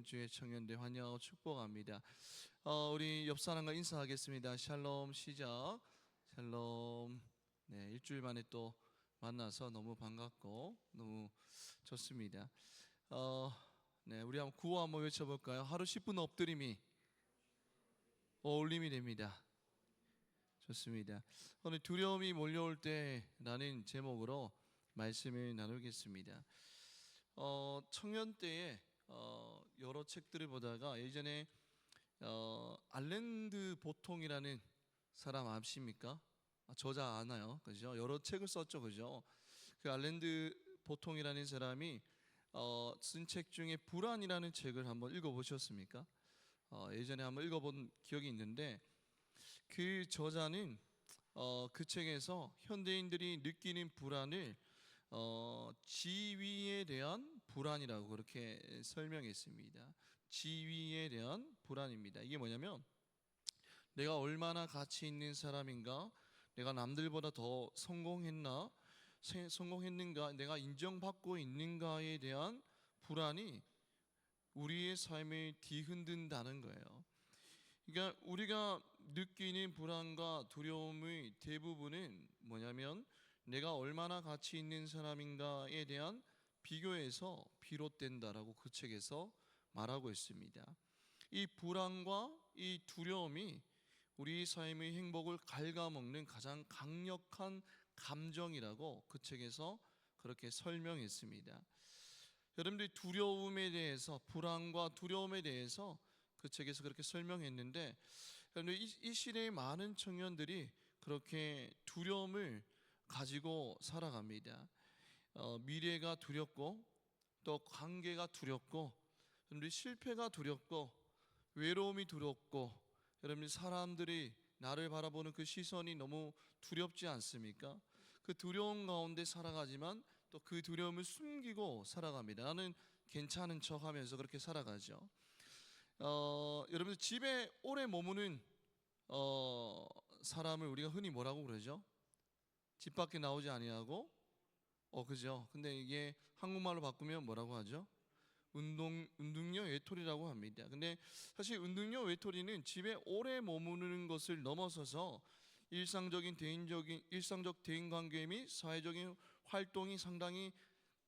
주의 청년들 환영하고 축복합니다. 우리 옆 사람과 인사하겠습니다. 샬롬 시작. 샬롬. 네, 일주일 만에 또 만나서 너무 반갑고 너무 좋습니다. 네, 우리 한번 구호 한번 외쳐볼까요? 하루 10분 엎드림이 어울림이 됩니다. 좋습니다. 오늘 두려움이 몰려올 때라는 제목으로 말씀을 나누겠습니다. 청년 때에 여러 책들을 보다가 예전에 알랭드 보통이라는 사람 아십니까? 저자 아나요? 그죠? 여러 책을 썼죠, 그죠? 그 알랭드 보통이라는 사람이 쓴 책 중에 불안이라는 책을 한번 읽어보셨습니까? 예전에 한번 읽어본 기억이 있는데 그 저자는 그 책에서 현대인들이 느끼는 불안을 지위에 대한 불안이라고 그렇게 설명했습니다. 지위에 대한 불안입니다. 이게 뭐냐면 내가 얼마나 가치 있는 사람인가, 내가 남들보다 더 성공했는가, 내가 인정받고 있는가에 대한 불안이 우리의 삶을 뒤흔든다는 거예요. 그러니까 우리가 느끼는 불안과 두려움의 대부분은 뭐냐면 내가 얼마나 가치 있는 사람인가에 대한 비교에서 비롯된다라고 그 책에서 말하고 있습니다. 이 불안과 이 두려움이 우리 삶의 행복을 갉아먹는 가장 강력한 감정이라고 그 책에서 그렇게 설명했습니다. 여러분들이 두려움에 대해서, 불안과 두려움에 대해서 그 책에서 그렇게 설명했는데 이 시대의 많은 청년들이 그렇게 두려움을 가지고 살아갑니다. 미래가 두렵고 또 관계가 두렵고 여러분들이 실패가 두렵고 외로움이 두렵고 여러분들 사람들이 나를 바라보는 그 시선이 너무 두렵지 않습니까? 그 두려움 가운데 살아가지만 또 그 두려움을 숨기고 살아갑니다. 나는 괜찮은 척하면서 그렇게 살아가죠. 여러분들 집에 오래 머무는 사람을 우리가 흔히 뭐라고 그러죠? 집 밖에 나오지 아니하고 그죠? 근데 이게 한국말로 바꾸면 뭐라고 하죠? 운동녀 외톨이라고 합니다. 근데 사실 운동녀 외톨이는 집에 오래 머무르는 것을 넘어서서 일상적 대인 관계 및 사회적인 활동이 상당히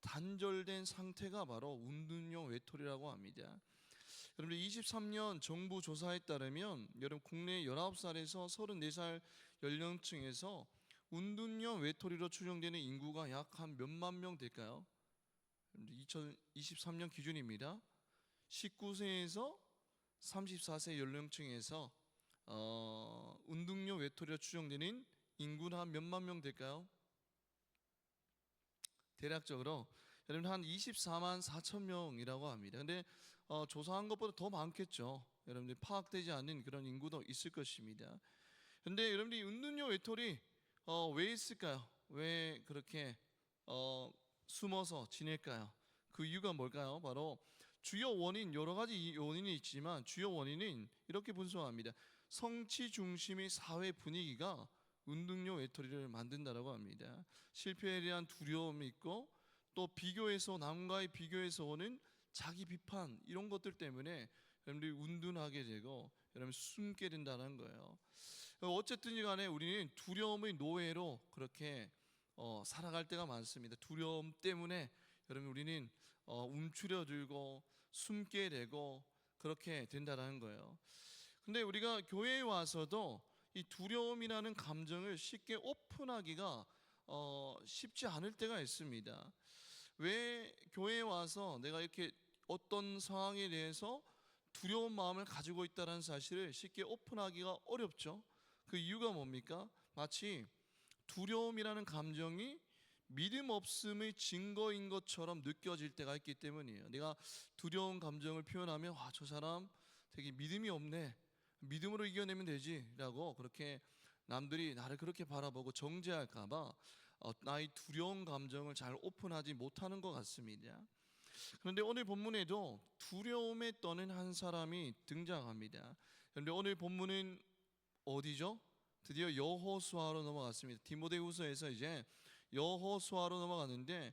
단절된 상태가 바로 운동녀 외톨이라고 합니다. 여러분 23년 정부 조사에 따르면 여러분 국내 19살에서 34살 연령층에서 운동녀 외톨이로 추정되는 인구가 약 한 몇만 명 될까요? 2023년 기준입니다. 19세에서 34세 연령층에서 운동녀 외톨이로 추정되는 인구는 한 몇만 명 될까요? 대략적으로 여러분 한 24만 4천 명이라고 합니다. 근데 조사한 것보다 더 많겠죠. 여러분들 파악되지 않는 그런 인구도 있을 것입니다. 근데 여러분들이 운동녀 외톨이 왜 있을까요? 왜 그렇게 숨어서 지낼까요? 그 이유가 뭘까요? 바로 주요 원인, 여러 가지 원인이 있지만 주요 원인은 이렇게 분석합니다. 성취 중심의 사회 분위기가 운동녀 외톨이를 만든다라고 합니다. 실패에 대한 두려움이 있고 또 남과의 비교에서 오는 자기 비판 이런 것들 때문에 여러분들이 운둔하게 되고 여러분 숨게 된다는 거예요. 어쨌든 간에 우리는 두려움의 노예로 그렇게 살아갈 때가 많습니다. 두려움 때문에 여러분 우리는 움츠려들고 숨게 되고 그렇게 된다는 거예요. 근데 우리가 교회에 와서도 이 두려움이라는 감정을 쉽게 오픈하기가 쉽지 않을 때가 있습니다. 왜 교회에 와서 내가 이렇게 어떤 상황에 대해서 두려운 마음을 가지고 있다는 사실을 쉽게 오픈하기가 어렵죠. 그 이유가 뭡니까? 마치 두려움이라는 감정이 믿음 없음의 증거인 것처럼 느껴질 때가 있기 때문이에요. 내가 두려운 감정을 표현하면 저 사람 되게 믿음이 없네, 믿음으로 이겨내면 되지 라고 그렇게 남들이 나를 그렇게 바라보고 정죄할까 봐 나의 두려운 감정을 잘 오픈하지 못하는 것 같습니다. 그런데 오늘 본문에도 두려움에 떠는 한 사람이 등장합니다. 그런데 오늘 본문은 어디죠? 드디어 여호수아로 넘어갔습니다. 디모데후서에서 이제 여호수아로 넘어갔는데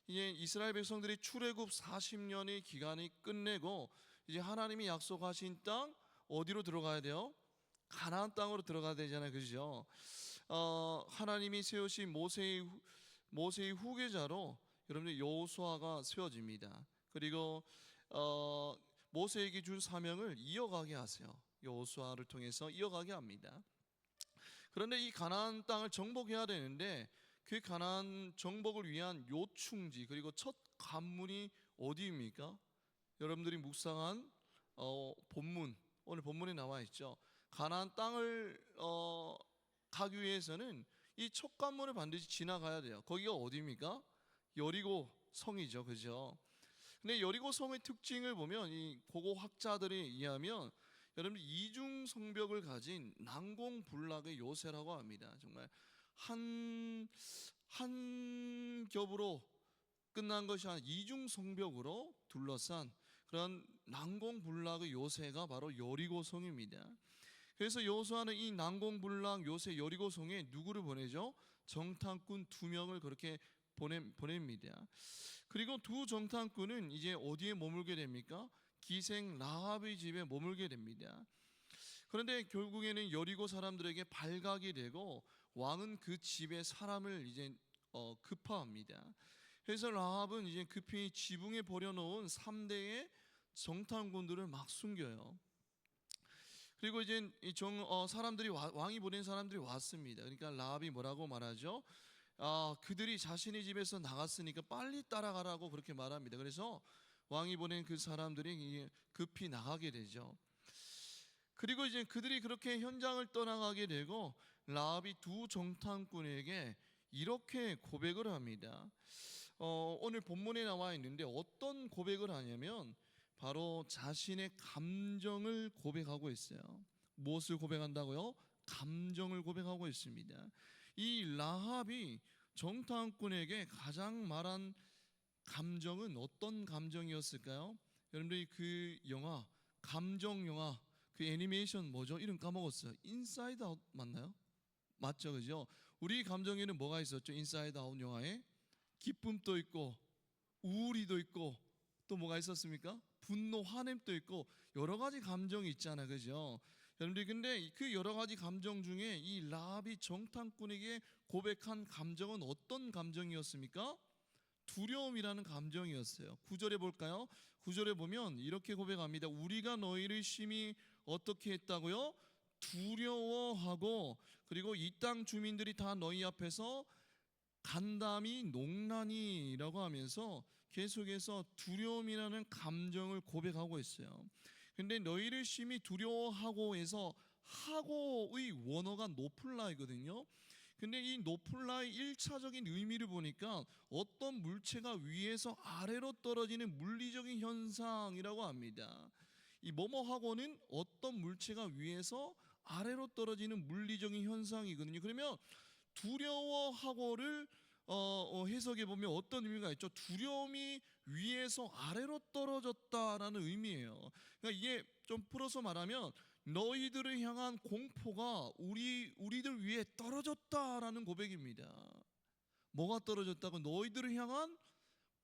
이제 이스라엘 백성들이 출애굽 40년의 기간이 끝내고 이제 하나님이 약속하신 땅 어디로 들어가야 돼요? 가나안 땅으로 들어가야 되잖아요, 그죠? 하나님이 세우신 모세의 후계자로 여러분들 여호수아가 세워집니다. 그리고 모세에게 준 사명을 이어가게 하세요. 여호수아를 통해서 이어가게 합니다. 그런데 이 가나안 땅을 정복해야 되는데 그 가나안 정복을 위한 요충지 그리고 첫 관문이 어디입니까? 여러분들이 묵상한 본문, 오늘 본문에 나와 있죠. 가나안 땅을 가기 위해서는 이 첫 관문을 반드시 지나가야 돼요. 거기가 어디입니까? 여리고 성이죠, 그죠? 근데 여리고 성의 특징을 보면 이 고고 학자들에 의하면 여러분 이중 성벽을 가진 난공불락의 요새라고 합니다. 정말 한 겹으로 끝난 것이 아니라 이중 성벽으로 둘러싼 그런 난공불락의 요새가 바로 여리고성입니다. 그래서 여호수아는 이 난공불락 요새 여리고성에 누구를 보내죠? 정탐꾼 2명을 그렇게 보냅니다. 그리고 두 정탐꾼은 이제 어디에 머물게 됩니까? 기생 라합의 집에 머물게 됩니다. 그런데 결국에는 여리고 사람들에게 발각이 되고 왕은 그 집에 사람을 이제 급파합니다. 그래서 라합은 이제 급히 지붕에 버려놓은 3대의 정탐꾼들을 막 숨겨요. 그리고 이제 사람들이 왕이 보낸 사람들이 왔습니다. 그러니까 라합이 뭐라고 말하죠? 그들이 자신의 집에서 나갔으니까 빨리 따라가라고 그렇게 말합니다. 그래서 왕이 보낸 그 사람들이 급히 나가게 되죠. 그리고 이제 그들이 그렇게 현장을 떠나가게 되고 라합이 두 정탐꾼에게 이렇게 고백을 합니다. 오늘 본문에 나와 있는데 어떤 고백을 하냐면 바로 자신의 감정을 고백하고 있어요. 무엇을 고백한다고요? 감정을 고백하고 있습니다. 이 라합이 정탐꾼에게 가장 말한 감정은 어떤 감정이었을까요? 여러분들이 그 영화, 감정 영화, 그 애니메이션 뭐죠? 이름 까먹었어요. 인사이드 아웃 맞나요? 맞죠, 그죠? 우리 감정에는 뭐가 있었죠? 인사이드 아웃 영화에 기쁨도 있고 우울이도 있고 또 뭐가 있었습니까? 분노, 화냄도 있고 여러 가지 감정이 있잖아요, 그죠? 여러분들 근데 그 여러 가지 감정 중에 이 라합이 정탐꾼에게 고백한 감정은 어떤 감정이었습니까? 두려움이라는 감정이었어요. 9절에 볼까요? 9절에 보면 이렇게 고백합니다. 우리가 너희를 심히 어떻게 했다고요? 두려워하고 그리고 이 땅 주민들이 다 너희 앞에서 간담이 농난이라고 하면서 계속해서 두려움이라는 감정을 고백하고 있어요. 근데 너희를 심히 두려워하고에서 하고의 원어가 노플라이거든요. 근데 이 노플라의 1차적인 의미를 보니까 어떤 물체가 위에서 아래로 떨어지는 물리적인 현상이라고 합니다. 이 뭐뭐하고는 어떤 물체가 위에서 아래로 떨어지는 물리적인 현상이거든요. 그러면 두려워하고를 해석해 보면 어떤 의미가 있죠? 두려움이 위에서 아래로 떨어졌다라는 의미예요. 그러니까 이게 좀 풀어서 말하면 너희들을 향한 공포가 우리들 위에 떨어졌다라는 고백입니다. 뭐가 떨어졌다고? 너희들을 향한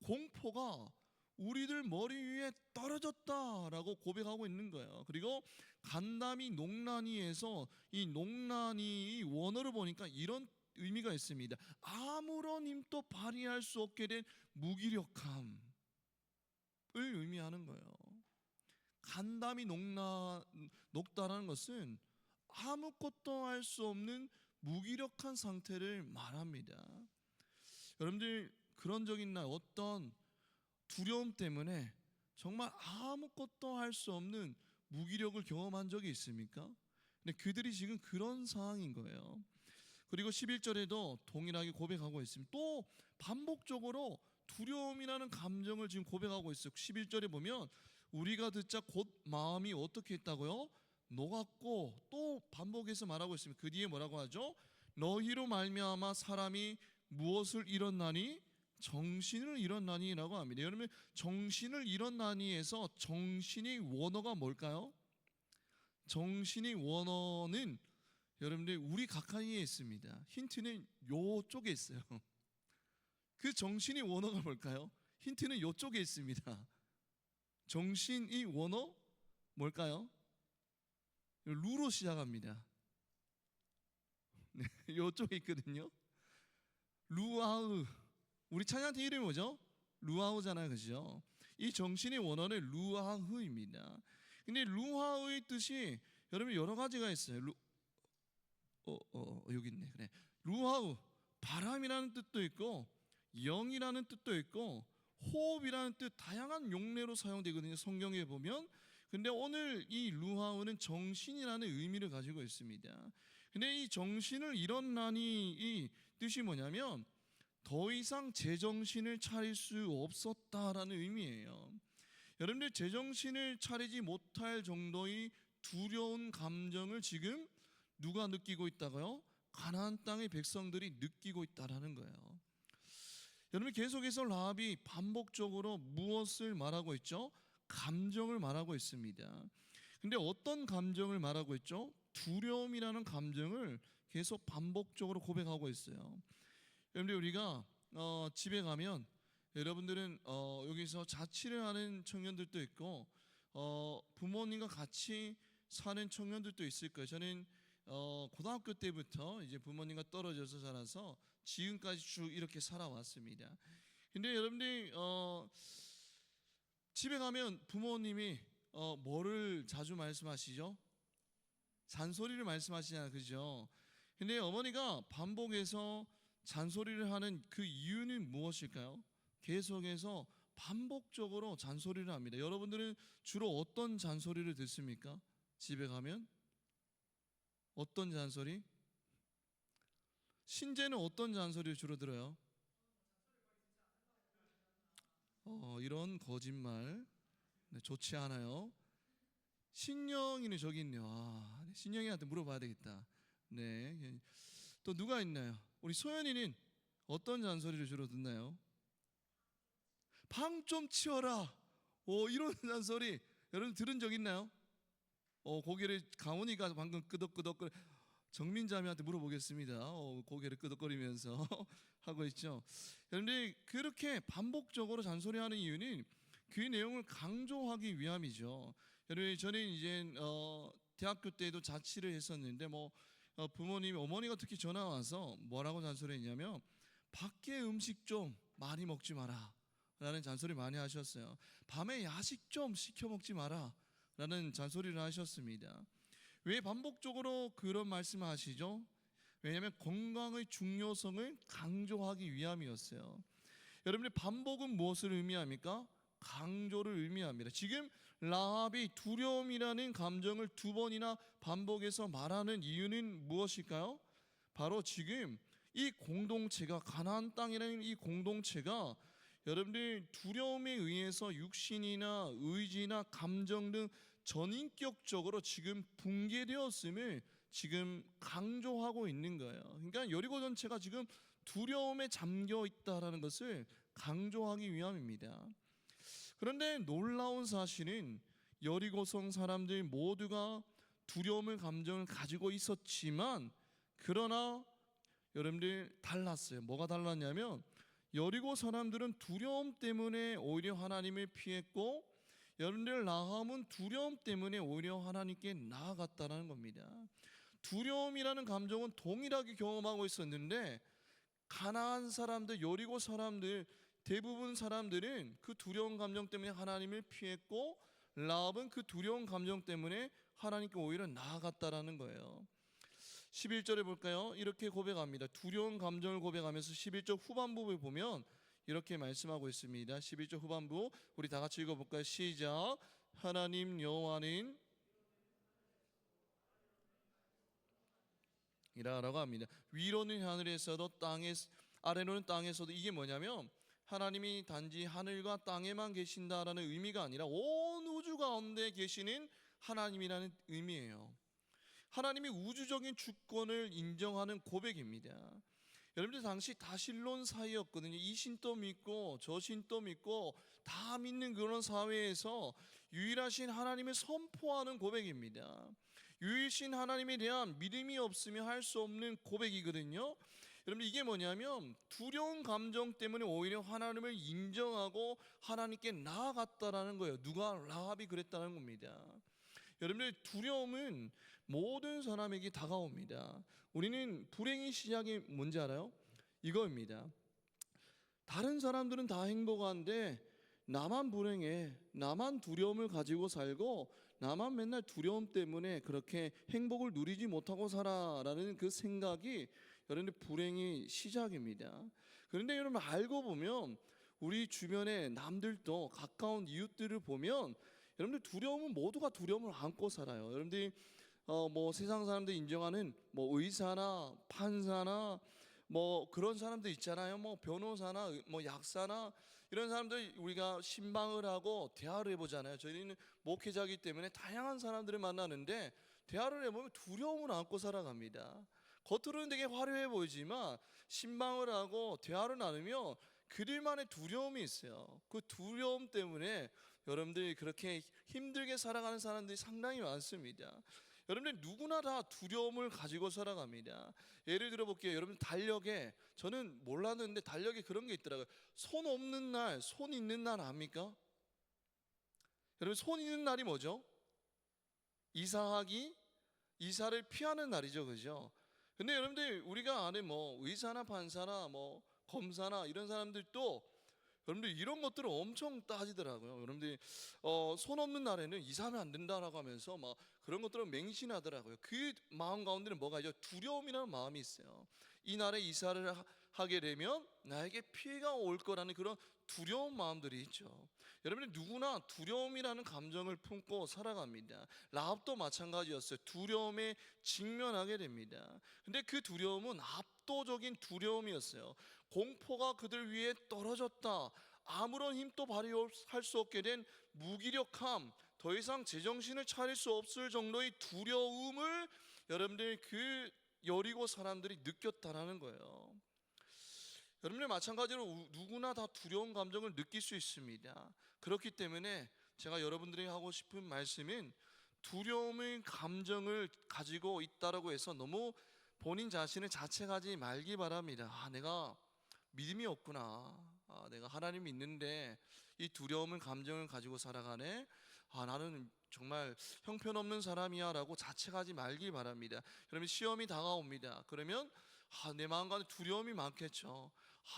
공포가 우리들 머리 위에 떨어졌다라고 고백하고 있는 거예요. 그리고 간담이 농난이에서 이 농난이 원어를 보니까 이런 의미가 있습니다. 아무런 힘도 발휘할 수 없게 된 무기력함을 의미하는 거예요. 간담이 녹다라는 것은 아무것도 할 수 없는 무기력한 상태를 말합니다. 여러분들 그런 적 있나요? 어떤 두려움 때문에 정말 아무것도 할 수 없는 무기력을 경험한 적이 있습니까? 근데 그들이 지금 그런 상황인 거예요. 그리고 11절에도 동일하게 고백하고 있습니다. 또 반복적으로 두려움이라는 감정을 지금 고백하고 있어요. 11절에 보면 우리가 듣자 곧 마음이 어떻게 했다고요? 녹았고 또 반복해서 말하고 있습니다. 그 뒤에 뭐라고 하죠? 너희로 말미암아 사람이 무엇을 잃었나니? 정신을 잃었나니라고 합니다. 여러분 정신을 잃었나니에서 정신의 원어가 뭘까요? 정신의 원어는 여러분들 우리 가까이에 있습니다. 힌트는 요쪽에 있어요. 그 정신의 원어가 뭘까요? 힌트는 요쪽에 있습니다. 정신이 원어 뭘까요? 루로 시작합니다. 네, 이쪽에 있거든요. 루아흐. 우리 찬양팀 이름이 뭐죠? 루아흐잖아요, 그죠? 이 정신의 원어는 루아흐입니다. 근데 루아흐의 뜻이 여러분 여러 가지가 있어요. 여기 있네. 그래. 루아흐, 바람이라는 뜻도 있고 영이라는 뜻도 있고 호흡이라는 뜻, 다양한 용례로 사용되거든요, 성경에 보면. 근데 오늘 이 루아흐는 정신이라는 의미를 가지고 있습니다. 근데 이 정신을 잃었나니 이 뜻이 뭐냐면 더 이상 제정신을 차릴 수 없었다라는 의미예요. 여러분들 제정신을 차리지 못할 정도의 두려운 감정을 지금 누가 느끼고 있다고요? 가나안 땅의 백성들이 느끼고 있다라는 거예요. 여러분 계속해서 라합이 반복적으로 무엇을 말하고 있죠? 감정을 말하고 있습니다. 근데 어떤 감정을 말하고 있죠? 두려움이라는 감정을 계속 반복적으로 고백하고 있어요. 여러분들 우리가 집에 가면 여러분들은 여기서 자취를 하는 청년들도 있고 부모님과 같이 사는 청년들도 있을 거예요. 저는 고등학교 때부터 이제 부모님과 떨어져서 자라서 지금까지 쭉 이렇게 살아왔습니다. 근데 여러분들이 집에 가면 부모님이 뭐를 자주 말씀하시죠? 잔소리를 말씀하시잖아요, 그죠? 근데 어머니가 반복해서 잔소리를 하는 그 이유는 무엇일까요? 계속해서 반복적으로 잔소리를 합니다. 여러분들은 주로 어떤 잔소리를 듣습니까? 집에 가면 어떤 잔소리? 신재는 어떤 잔소리를 주로 들어요? 이런 거짓말 좋지 않아요. 신영이는 저기 있네요. 신영이한테 물어봐야 되겠다. 네. 또 누가 있나요? 우리 소연이는 어떤 잔소리를 주로 듣나요? 방 좀 치워라. 이런 잔소리 여러분 들은 적 있나요? 고개를 강훈이가 방금 끄덕끄덕 정민자매한테 물어보겠습니다. 고개를 끄덕거리면서 하고 있죠. 그런데 그렇게 반복적으로 잔소리하는 이유는 그 내용을 강조하기 위함이죠. 여러분 저는 이제 대학교 때도 자취를 했었는데 부모님 어머니가 특히 전화 와서 뭐라고 잔소리했냐면 밖에 음식 좀 많이 먹지 마라 라는 잔소리 많이 하셨어요. 밤에 야식 좀 시켜 먹지 마라 라는 잔소리를 하셨습니다. 왜 반복적으로 그런 말씀을 하시죠? 왜냐하면 건강의 중요성을 강조하기 위함이었어요. 여러분의 반복은 무엇을 의미합니까? 강조를 의미합니다. 지금 라합이 두려움이라는 감정을 두 번이나 반복해서 말하는 이유는 무엇일까요? 바로 지금 이 공동체가 가나안 땅이라는 이 공동체가 여러분들 두려움에 의해서 육신이나 의지나 감정 등 전인격적으로 지금 붕괴되었음을 지금 강조하고 있는 거예요. 그러니까 여리고 전체가 지금 두려움에 잠겨 있다라는 것을 강조하기 위함입니다. 그런데 놀라운 사실은 여리고성 사람들 모두가 두려움의 감정을 가지고 있었지만 그러나 여러분들 달랐어요. 뭐가 달랐냐면 여리고 사람들은 두려움 때문에 오히려 하나님을 피했고 여러분들 라합은 두려움 때문에 오히려 하나님께 나아갔다는 겁니다. 두려움이라는 감정은 동일하게 경험하고 있었는데 가나안 사람들, 여리고 사람들 대부분 사람들은 그 두려운 감정 때문에 하나님을 피했고 라합은 그 두려운 감정 때문에 하나님께 오히려 나아갔다라는 거예요. 11절에 볼까요? 이렇게 고백합니다. 두려운 감정을 고백하면서 11절 후반부에 보면 이렇게 말씀하고 있습니다. 11절 후반부 우리 다 같이 읽어볼까요? 시작. 하나님 여호와는 이라고 합니다. 위로는 하늘에서도 아래로는 땅에서도. 이게 뭐냐면 하나님이 단지 하늘과 땅에만 계신다라는 의미가 아니라 온 우주 가운데 계시는 하나님이라는 의미예요. 하나님이 우주적인 주권을 인정하는 고백입니다. 여러분들 당시 다 신론 사회였거든요. 이 신도 믿고 저 신도 믿고 다 믿는 그런 사회에서 유일하신 하나님을 선포하는 고백입니다. 유일신 하나님에 대한 믿음이 없으면 할 수 없는 고백이거든요. 여러분 이게 뭐냐면 두려운 감정 때문에 오히려 하나님을 인정하고 하나님께 나아갔다라는 거예요. 누가? 라합이 그랬다는 겁니다. 여러분들 두려움은 모든 사람에게 다가옵니다. 우리는 불행의 시작이 뭔지 알아요? 이거입니다. 다른 사람들은 다 행복한데 나만 불행해. 나만 두려움을 가지고 살고 나만 맨날 두려움 때문에 그렇게 행복을 누리지 못하고 살아라는 그 생각이 여러분들 불행의 시작입니다. 그런데 여러분 알고 보면 우리 주변에 남들도 가까운 이웃들을 보면 여러분들 두려움은 모두가 두려움을 안고 살아요. 여러분들이 뭐 세상 사람들이 인정하는 뭐 의사나 판사나 뭐 그런 사람들 있잖아요. 뭐 변호사나 뭐 약사나 이런 사람들 우리가 신방을 하고 대화를 해보잖아요. 저희는 목회자이기 때문에 다양한 사람들을 만나는데 대화를 해보면 두려움을 안고 살아갑니다. 겉으로는 되게 화려해 보이지만 신방을 하고 대화를 나누면 그들만의 두려움이 있어요. 그 두려움 때문에 여러분들이 그렇게 힘들게 살아가는 사람들이 상당히 많습니다. 여러분들 누구나 다 두려움을 가지고 살아갑니다. 예를 들어 볼게요. 여러분 달력에 저는 몰랐는데 달력에 그런 게 있더라고요. 손 없는 날, 손 있는 날 압니까? 여러분 손 있는 날이 뭐죠? 이사하기, 이사를 피하는 날이죠, 그죠? 근데 여러분들 우리가 아는 뭐 의사나 판사나 뭐 검사나 이런 사람들도 여러분들 이런 것들을 엄청 따지더라고요. 여러분들 손 없는 날에는 이사하면 안 된다라고 하면서 막 그런 것들을 맹신하더라고요. 그 마음 가운데는 뭐가 있죠? 두려움이라는 마음이 있어요. 이 날에 이사를 하게 되면 나에게 피해가 올 거라는 그런 두려운 마음들이 있죠. 여러분들 누구나 두려움이라는 감정을 품고 살아갑니다. 라합도 마찬가지였어요. 두려움에 직면하게 됩니다. 근데 그 두려움은 압도적인 두려움이었어요. 공포가 그들 위에 떨어졌다. 아무런 힘도 발휘할 수 없게 된 무기력함, 더 이상 제정신을 차릴 수 없을 정도의 두려움을 여러분들 그 여리고 사람들이 느꼈다라는 거예요. 여러분들 마찬가지로 누구나 다 두려운 감정을 느낄 수 있습니다. 그렇기 때문에 제가 여러분들에게 하고 싶은 말씀은 두려움의 감정을 가지고 있다라고 해서 너무 본인 자신을 자책하지 말기 바랍니다. 내가 믿음이 없구나. 내가 하나님이 있는데 이 두려움을 감정을 가지고 살아가네. 나는 정말 형편없는 사람이야 라고 자책하지 말기 바랍니다. 여러분 시험이 다가옵니다. 그러면 내 마음 가운데 두려움이 많겠죠.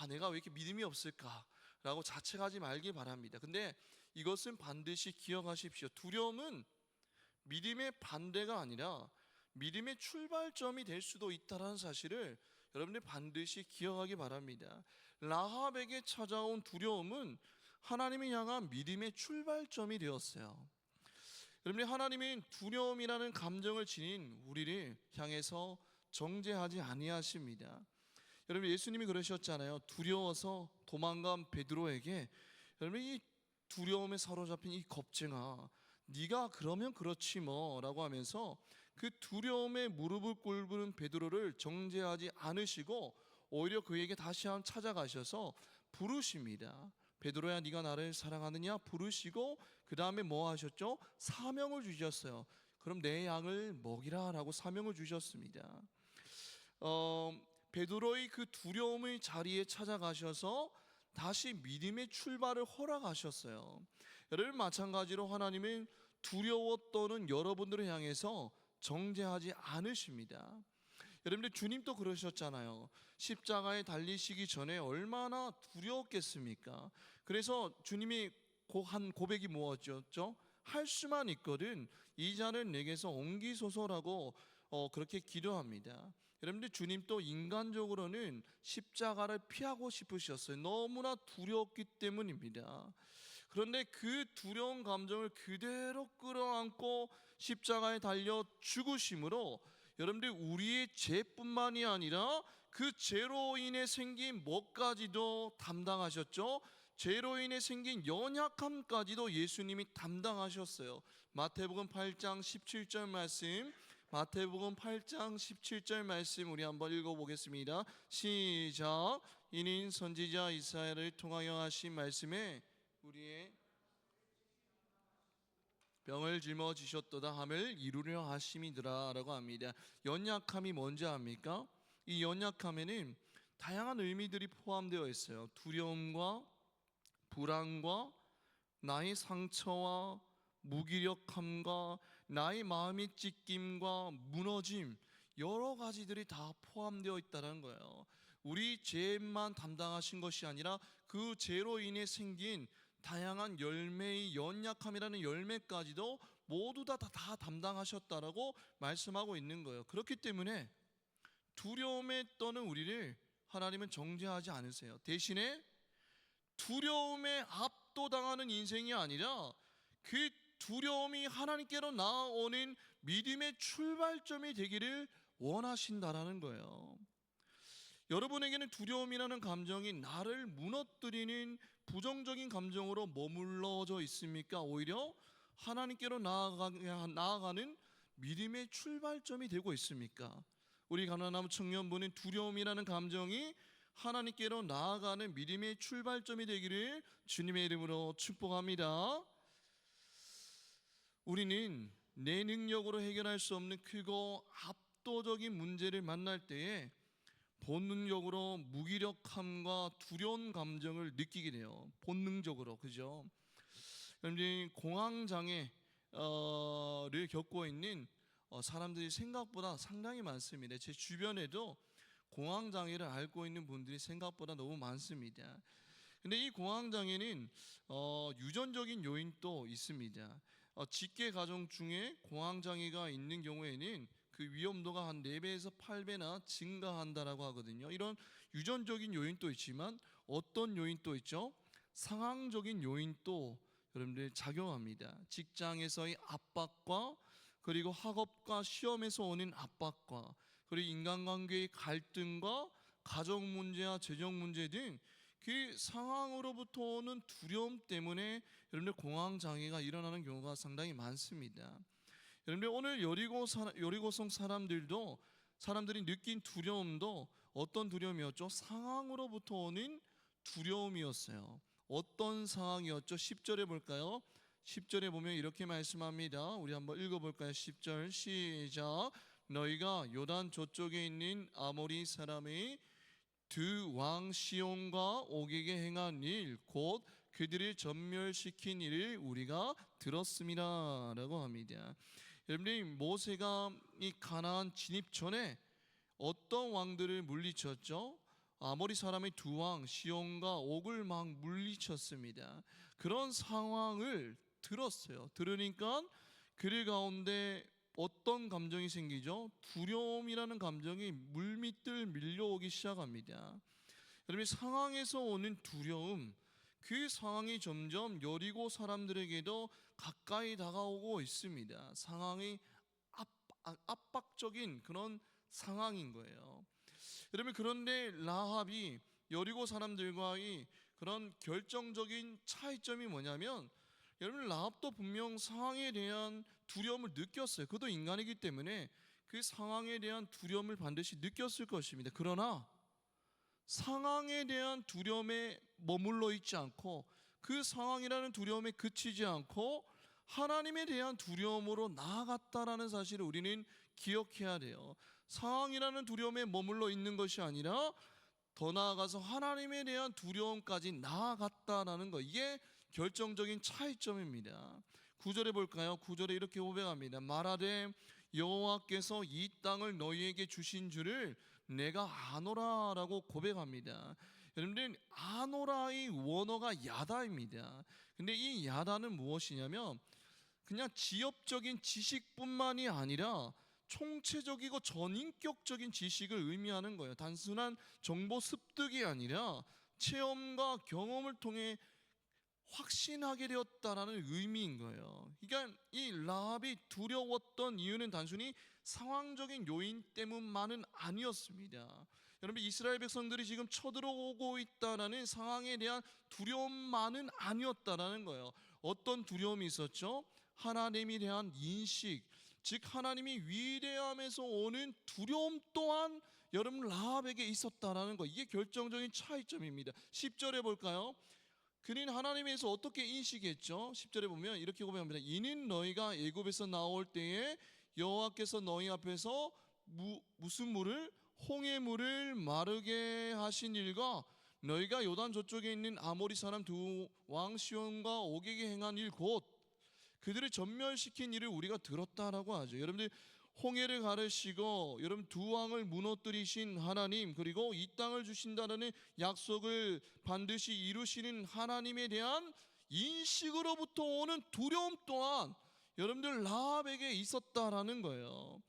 내가 왜 이렇게 믿음이 없을까 라고 자책하지 말기 바랍니다. 근데 이것은 반드시 기억하십시오. 두려움은 믿음의 반대가 아니라 믿음의 출발점이 될 수도 있다는 사실을 여러분들 반드시 기억하기 바랍니다. 라합에게 찾아온 두려움은 하나님을 향한 믿음의 출발점이 되었어요. 여러분들 하나님은 두려움이라는 감정을 지닌 우리를 향해서 정죄하지 아니하십니다. 여러분 예수님이 그러셨잖아요. 두려워서 도망간 베드로에게 여러분 이 두려움에 사로잡힌 이 겁쟁아 네가 그러면 그렇지 뭐 라고 하면서 그 두려움에 무릎을 꿇는 베드로를 정죄하지 않으시고 오히려 그에게 다시 한번 찾아가셔서 부르십니다. 베드로야 네가 나를 사랑하느냐 부르시고 그 다음에 뭐 하셨죠? 사명을 주셨어요. 그럼 내 양을 먹이라 라고 사명을 주셨습니다. 베드로의 그 두려움의 자리에 찾아가셔서 다시 믿음의 출발을 허락하셨어요. 여러분 마찬가지로 하나님은 두려워 떠는 여러분들을 향해서 정죄하지 않으십니다. 여러분들 주님도 그러셨잖아요. 십자가에 달리시기 전에 얼마나 두려웠겠습니까? 그래서 주님이 한 고백이 뭐였죠? 할 수만 있거든 이 잔을 내게서 옮기소서라고 그렇게 기도합니다. 여러분들 주님도 인간적으로는 십자가를 피하고 싶으셨어요. 너무나 두려웠기 때문입니다. 그런데 그 두려운 감정을 그대로 끌어안고 십자가에 달려 죽으심으로 여러분들 우리의 죄뿐만이 아니라 그 죄로 인해 생긴 뭐까지도 담당하셨죠. 죄로 인해 생긴 연약함까지도 예수님이 담당하셨어요. 마태복음 8장 17절 말씀, 마태복음 8장 17절 말씀 우리 한번 읽어보겠습니다. 시작. 이는 선지자 이사야를 통하여 하신 말씀에 우리의 병을 짊어지셨도다 함을 이루려 하심이더라 라고 합니다. 연약함이 뭔지 압니까? 이 연약함에는 다양한 의미들이 포함되어 있어요. 두려움과 불안과 나의 상처와 무기력함과 나의 마음의 찢김과 무너짐, 여러 가지들이 다 포함되어 있다는 거예요. 우리 죄만 담당하신 것이 아니라 그 죄로 인해 생긴 다양한 열매의 연약함이라는 열매까지도 모두 다 담당하셨다라고 말씀하고 있는 거예요. 그렇기 때문에 두려움에 떠는 우리를 하나님은 정죄하지 않으세요. 대신에 두려움에 압도당하는 인생이 아니라 그 두려움이 하나님께로 나아오는 믿음의 출발점이 되기를 원하신다라는 거예요. 여러분에게는 두려움이라는 감정이 나를 무너뜨리는 부정적인 감정으로 머물러져 있습니까? 오히려 하나님께로 나아가는 믿음의 출발점이 되고 있습니까? 우리 가나남 청년부는 두려움이라는 감정이 하나님께로 나아가는 믿음의 출발점이 되기를 주님의 이름으로 축복합니다. 우리는 내 능력으로 해결할 수 없는 크고 압도적인 문제를 만날 때에 본능적으로 무기력함과 두려운 감정을 느끼게 돼요. 본능적으로, 그죠? 여러분들이 공황장애를 겪고 있는 사람들이 생각보다 상당히 많습니다. 제 주변에도 공황장애를 앓고 있는 분들이 생각보다 너무 많습니다. 근데 이 공황장애는 유전적인 요인도 있습니다. 직계 가정 중에 공황장애가 있는 경우에는 그 위험도가 한 4배에서 8배나 증가한다라고 하거든요. 이런 유전적인 요인도 있지만 어떤 요인도 있죠? 상황적인 요인도 여러분들 작용합니다. 직장에서의 압박과 그리고 학업과 시험에서 오는 압박과 그리고 인간관계의 갈등과 가정 문제와 재정 문제 등 그 상황으로부터 오는 두려움 때문에 여러분들 공황장애가 일어나는 경우가 상당히 많습니다. 여러분들 오늘 여리고성 사람들이 느낀 두려움도 어떤 두려움이었죠? 상황으로부터 오는 두려움이었어요. 어떤 상황이었죠? 10절에 볼까요? 10절에 보면 이렇게 말씀합니다. 우리 한번 읽어볼까요? 10절 시작. 너희가 요단 저쪽에 있는 아모리 사람의 두 왕 시온과 옥에게 행한 일 곧 그들을 전멸시킨 일을 우리가 들었습니다 라고 합니다. 여러분들이 모세가 이 가나안 진입 전에 어떤 왕들을 물리쳤죠? 아모리 사람의 두 왕 시온과 옥을 막 물리쳤습니다. 그런 상황을 들었어요. 들으니까 그들 가운데 어떤 감정이 생기죠? 두려움이라는 감정이 물밀듯 밀려오기 시작합니다. 여러분, 상황에서 오는 두려움, 그 상황이 점점 여리고 사람들에게도 가까이 다가오고 있습니다. 상황이 압박적인 그런 상황인 거예요. 여러분, 그런데 라합이 여리고 사람들과의 그런 결정적인 차이점이 뭐냐면, 여러분, 라합도 분명 상황에 대한 두려움을 느꼈어요. 그도 인간이기 때문에 그 상황에 대한 두려움을 반드시 느꼈을 것입니다. 그러나 상황에 대한 두려움에 머물러 있지 않고 그 상황이라는 두려움에 그치지 않고 하나님에 대한 두려움으로 나아갔다라는 사실을 우리는 기억해야 돼요. 상황이라는 두려움에 머물러 있는 것이 아니라 더 나아가서 하나님에 대한 두려움까지 나아갔다라는 것, 이게 결정적인 차이점입니다. 9절에 볼까요? 9절에 이렇게 고백합니다. 말하되 여호와께서 이 땅을 너희에게 주신 줄을 내가 아노라라고 고백합니다. 여러분들, 아노라의 원어가 야다입니다. 근데 이 야다는 무엇이냐면 그냥 지엽적인 지식뿐만이 아니라 총체적이고 전인격적인 지식을 의미하는 거예요. 단순한 정보 습득이 아니라 체험과 경험을 통해 확신하게 되었다라는 의미인 거예요. 그러니까 이 라합이 두려웠던 이유는 단순히 상황적인 요인 때문만은 아니었습니다. 여러분, 이스라엘 백성들이 지금 쳐들어오고 있다라는 상황에 대한 두려움만은 아니었다라는 거예요. 어떤 두려움이 있었죠? 하나님에 대한 인식, 즉 하나님이 위대함에서 오는 두려움 또한 여러분 라합에게 있었다라는 거, 이게 결정적인 차이점입니다. 10절에 볼까요? 그는 하나님에서 어떻게 인식했죠? 10절에 보면 이렇게 고백합니다. 이는 너희가 애굽에서 나올 때에 여호와께서 너희 앞에서 무슨 물을? 홍해물을 마르게 하신 일과 너희가 요단 저쪽에 있는 아모리 사람 두 왕 시온과 옥에게 행한 일 곧 그들을 전멸시킨 일을 우리가 들었다라고 하죠. 여러분들, 홍해를 가르시고 여러분 두 왕을 무너뜨리신 하나님, 그리고 이 땅을 주신다는 약속을 반드시 이루시는 하나님에 대한 인식으로부터 오는 두려움 또한 여러분들 라합에게 있었다라는 거예요.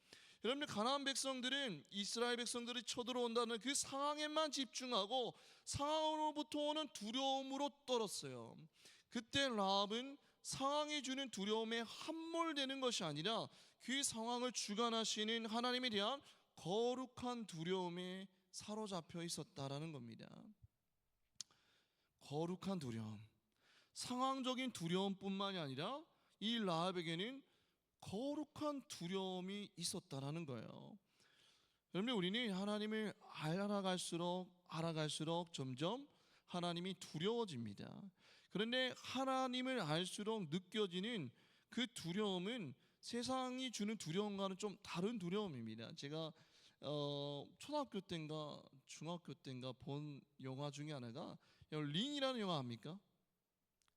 여러분들, 가나안 백성들은 이스라엘 백성들이 쳐들어온다는 그 상황에만 집중하고 상황으로부터 오는 두려움으로 떨었어요. 그때 라합은 상황이 주는 두려움에 함몰되는 것이 아니라 그 상황을 주관하시는 하나님에 대한 거룩한 두려움에 사로잡혀 있었다라는 겁니다. 거룩한 두려움, 상황적인 두려움뿐만이 아니라 이 라합에게는 거룩한 두려움이 있었다라는 거예요. 여러분, 우리는 하나님을 알아갈수록 점점 하나님이 두려워집니다. 그런데 하나님을 알수록 느껴지는 그 두려움은 세상이 주는 두려움과는 좀 다른 두려움입니다. 제가 초등학교 때인가 중학교 때인가 본 영화 중에 하나가 링이라는 영화 압니까?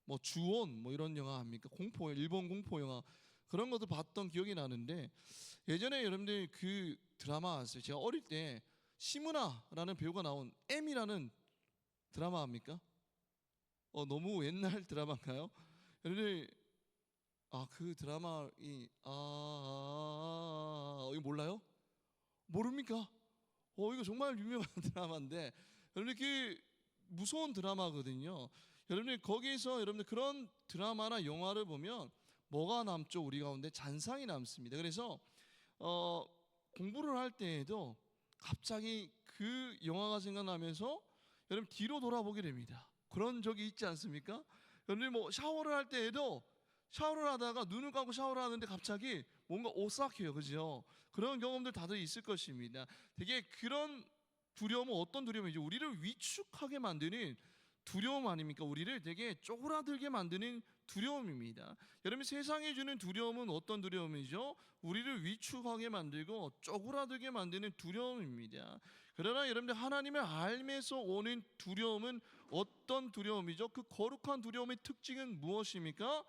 뭐 주온 뭐 이런 영화 압니까? 공포, 일본 공포 영화, 그런 것도 봤던 기억이 나는데, 예전에 여러분들 그 드라마 아세요? 제가 어릴 때 시무나라는 배우가 나온 M이라는 드라마 압니까? 너무 옛날 드라마인가요? 여러분들, 그 드라마 이거 몰라요? 모릅니까? 이거 정말 유명한 드라마인데, 여러분들 그 무서운 드라마거든요. 여러분들 거기서 여러분들 그런 드라마나 영화를 보면 뭐가 남죠? 우리 가운데 잔상이 남습니다. 그래서 공부를 할 때에도 갑자기 그 영화가 생각나면서 여러분 뒤로 돌아보게 됩니다. 그런 적이 있지 않습니까? 여러분, 뭐 샤워를 할 때에도 샤워를 하다가 눈을 감고 샤워를 하는데 갑자기 뭔가 오싹해요, 그죠? 그런 경험들 다들 있을 것입니다. 되게 그런 두려움은 어떤 두려움이죠? 우리를 위축하게 만드는 두려움 아닙니까? 우리를 되게 쪼그라들게 만드는 두려움입니다. 여러분, 세상이 주는 두려움은 어떤 두려움이죠? 우리를 위축하게 만들고 쪼그라들게 만드는 두려움입니다. 그러나 여러분들, 하나님을 알면서 오는 두려움은 어떤 두려움이죠? 그 거룩한 두려움의 특징은 무엇입니까?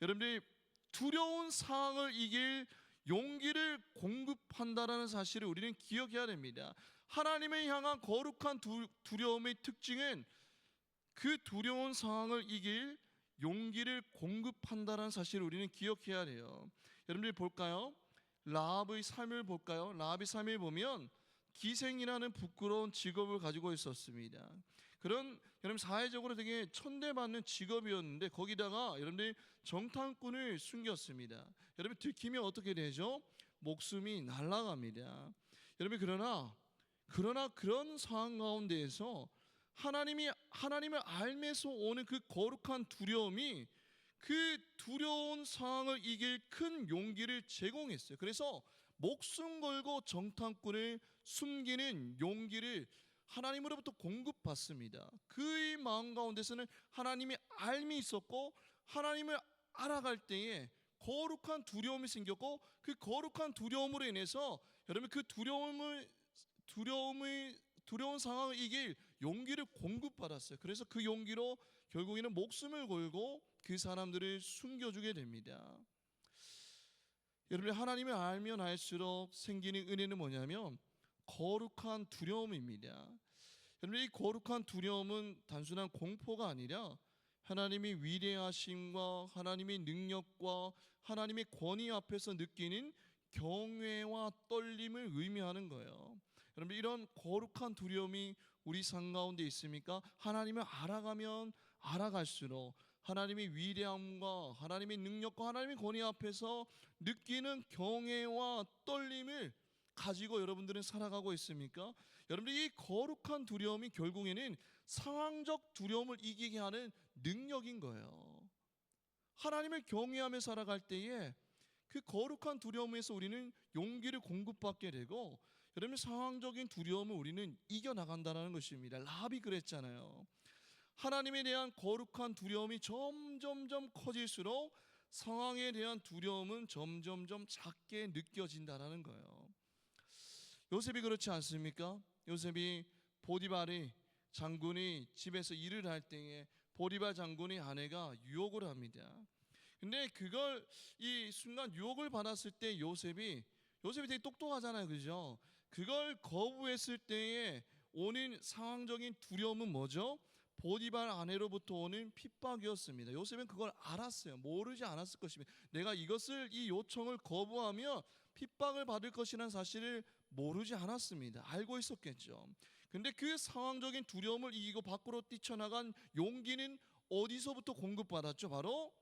여러분들이 두려운 상황을 이길 용기를 공급한다라는 사실을 우리는 기억해야 됩니다. 하나님을 향한 거룩한 두려움의 특징은 그 두려운 상황을 이길 용기를 공급한다라는 사실을 우리는 기억해야 돼요. 여러분들이 볼까요? 라합의 삶을 볼까요? 라합의 삶을 보면 기생이라는 부끄러운 직업을 가지고 있었습니다. 그런 여러분 사회적으로 되게 천대받는 직업이었는데 거기다가 여러분들이 정탐꾼을 숨겼습니다. 여러분, 들키면 어떻게 되죠? 목숨이 날아갑니다. 여러분, 그러나 그런 상황 가운데에서 하나님을 알면서 오는 그 거룩한 두려움이 그 두려운 상황을 이길 큰 용기를 제공했어요. 그래서 목숨 걸고 정탐꾼을 숨기는 용기를 하나님으로부터 공급받습니다. 그의 마음 가운데서는 하나님의 알미 있었고, 하나님을 알아갈 때에 거룩한 두려움이 생겼고, 그 거룩한 두려움으로 인해서 여러분 그 두려운 상황을 이길 용기를 공급받았어요. 그래서 그 용기로 결국에는 목숨을 걸고 그 사람들을 숨겨주게 됩니다. 여러분, 하나님을 알면 알수록 생기는 은혜는 뭐냐면 거룩한 두려움입니다. 여러분, 이 거룩한 두려움은 단순한 공포가 아니라 하나님의 위대하심과 하나님의 능력과 하나님의 권위 앞에서 느끼는 경외와 떨림을 의미하는 거예요. 여러분, 이런 거룩한 두려움이 우리 삶 가운데 있습니까? 하나님을 알아가면 알아갈수록 하나님의 위대함과 하나님의 능력과 하나님의 권위 앞에서 느끼는 경외와 떨림을 가지고 여러분들은 살아가고 있습니까? 여러분들, 이 거룩한 두려움이 결국에는 상황적 두려움을 이기게 하는 능력인 거예요. 하나님을 경외하며 살아갈 때에 그 거룩한 두려움에서 우리는 용기를 공급받게 되고, 여러분, 상황적인 두려움을 우리는 이겨나간다는 것입니다. 라합이 그랬잖아요. 하나님에 대한 거룩한 두려움이 점점점 커질수록 상황에 대한 두려움은 점점점 작게 느껴진다는 거예요. 요셉이 그렇지 않습니까? 요셉이 보디발이 장군이 집에서 일을 할 때에 보디발 장군의 아내가 유혹을 합니다. 근데 그걸 이 순간 유혹을 받았을 때 요셉이 되게 똑똑하잖아요, 그죠? 그걸 거부했을 때에 오는 상황적인 두려움은 뭐죠? 보디발 아내로부터 오는 핍박이었습니다. 요셉은 그걸 알았어요. 모르지 않았을 것입니다. 내가 이 요청을 거부하면 핍박을 받을 것이라는 사실을 모르지 않았습니다. 알고 있었겠죠. 근데 그 상황적인 두려움을 이기고 밖으로 뛰쳐나간 용기는 어디서부터 공급받았죠? 바로